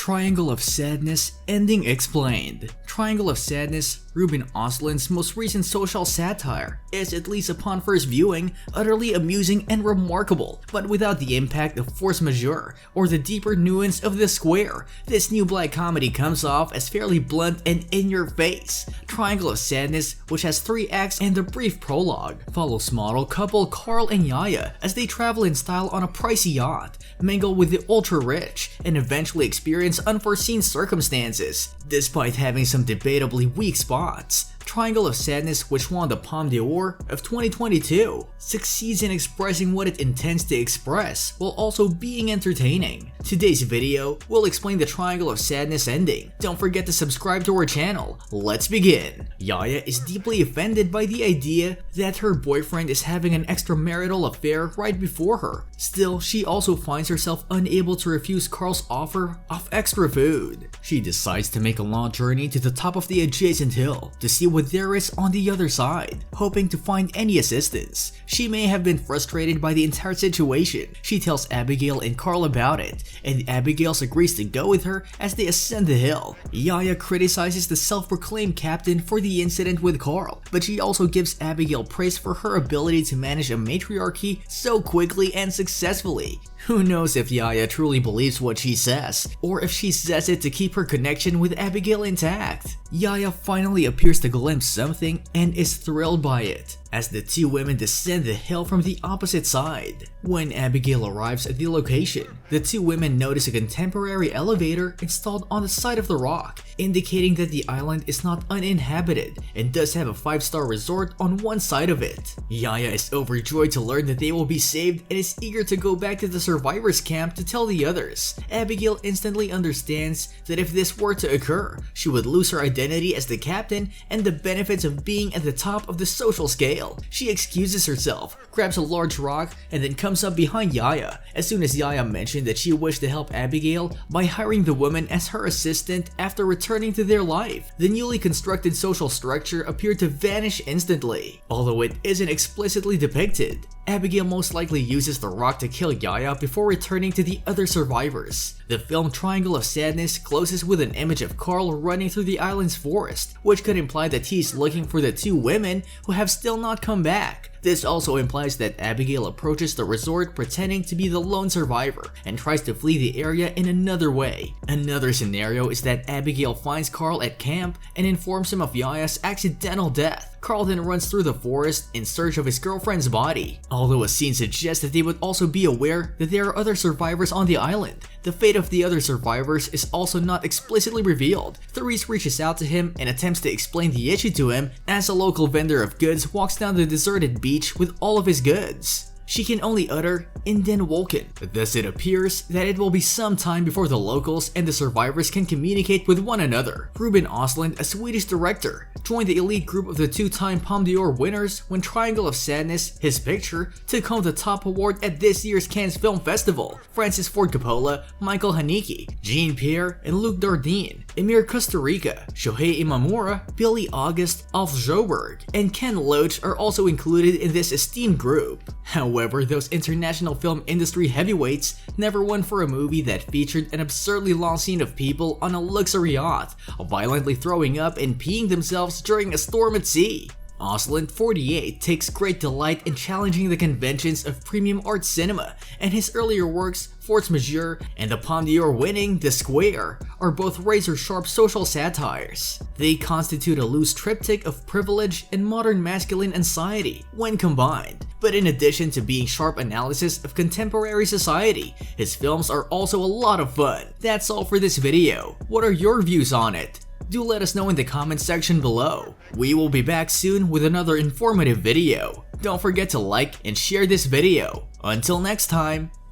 Triangle of Sadness Ending Explained. Triangle of Sadness, Ruben Östlund's most recent social satire, is, at least upon first viewing, utterly amusing and remarkable, but without the impact of force majeure or the deeper nuance of The Square. This new black comedy comes off as fairly blunt and in your face. Triangle of Sadness, which has 3 acts and a brief prologue, follows model couple Carl and Yaya as they travel in style on a pricey yacht, mingle with the ultra-rich, and eventually experience unforeseen circumstances, despite having some debatably weak spots. Triangle of Sadness, which won the Palme d'Or of 2022, succeeds in expressing what it intends to express while also being entertaining. Today's video will explain the Triangle of Sadness ending. Don't forget to subscribe to our channel. Let's begin. Yaya is deeply offended by the idea that her boyfriend is having an extramarital affair right before her. Still, she also finds herself unable to refuse Carl's offer of extra food. She decides to make a long journey to the top of the adjacent hill to see what there is on the other side, hoping to find any assistance. She may have been frustrated by the entire situation. She tells Abigail and Carl about it, and Abigail agrees to go with her as they ascend the hill. Yaya criticizes the self-proclaimed captain for the incident with Carl, but she also gives Abigail praise for her ability to manage a matriarchy so quickly and successfully. Who knows if Yaya truly believes what she says, or if she says it to keep her connection with Abigail intact. Yaya finally appears to glimpse something and is thrilled by it, as the two women descend the hill from the opposite side. When Abigail arrives at the location, the two women notice a contemporary elevator installed on the side of the rock, indicating that the island is not uninhabited and does have a 5-star resort on one side of it. Yaya is overjoyed to learn that they will be saved and is eager to go back to the survivors camp to tell the others. Abigail instantly understands that if this were to occur, she would lose her identity as the captain and the benefits of being at the top of the social scale. She excuses herself, grabs a large rock, and then comes up behind Yaya as soon as Yaya mentioned that she wished to help Abigail by hiring the woman as her assistant after returning to their life. The newly constructed social structure appeared to vanish instantly, although it isn't explicitly depicted. Abigail most likely uses the rock to kill Yaya before returning to the other survivors. The film Triangle of Sadness closes with an image of Carl running through the island's forest, which could imply that he's looking for the two women who have still not come back. This also implies that Abigail approaches the resort pretending to be the lone survivor and tries to flee the area in another way. Another scenario is that Abigail finds Carl at camp and informs him of Yaya's accidental death. Carl then runs through the forest in search of his girlfriend's body, although a scene suggests that they would also be aware that there are other survivors on the island. The fate of the other survivors is also not explicitly revealed. Therese reaches out to him and attempts to explain the issue to him as a local vendor of goods walks down the deserted beach with all of his goods. She can only utter "Inden Wolken." Thus it appears that it will be some time before the locals and the survivors can communicate with one another. Ruben Östlund, a Swedish director, joined the elite group of the 2-time Palme d'Or winners when Triangle of Sadness, his picture, took home the top award at this year's Cannes Film Festival. Francis Ford Coppola, Michael Haneke, Jean Pierre, and Luc Dardenne, Emir Kusturica, Shohei Imamura, Billy August, Alf Joberg, and Ken Loach are also included in this esteemed group. However, those international film industry heavyweights never won for a movie that featured an absurdly long scene of people on a luxury yacht, violently throwing up and peeing themselves during a storm at sea. Östlund, 48, takes great delight in challenging the conventions of premium art cinema, and his earlier works, Force Majeure and the Palme d'Or winning The Square, are both razor-sharp social satires. They constitute a loose triptych of privilege and modern masculine anxiety when combined. But in addition to being sharp analysis of contemporary society, his films are also a lot of fun. That's all for this video. What are your views on it? Do let us know in the comment section below. We will be back soon with another informative video. Don't forget to like and share this video. Until next time.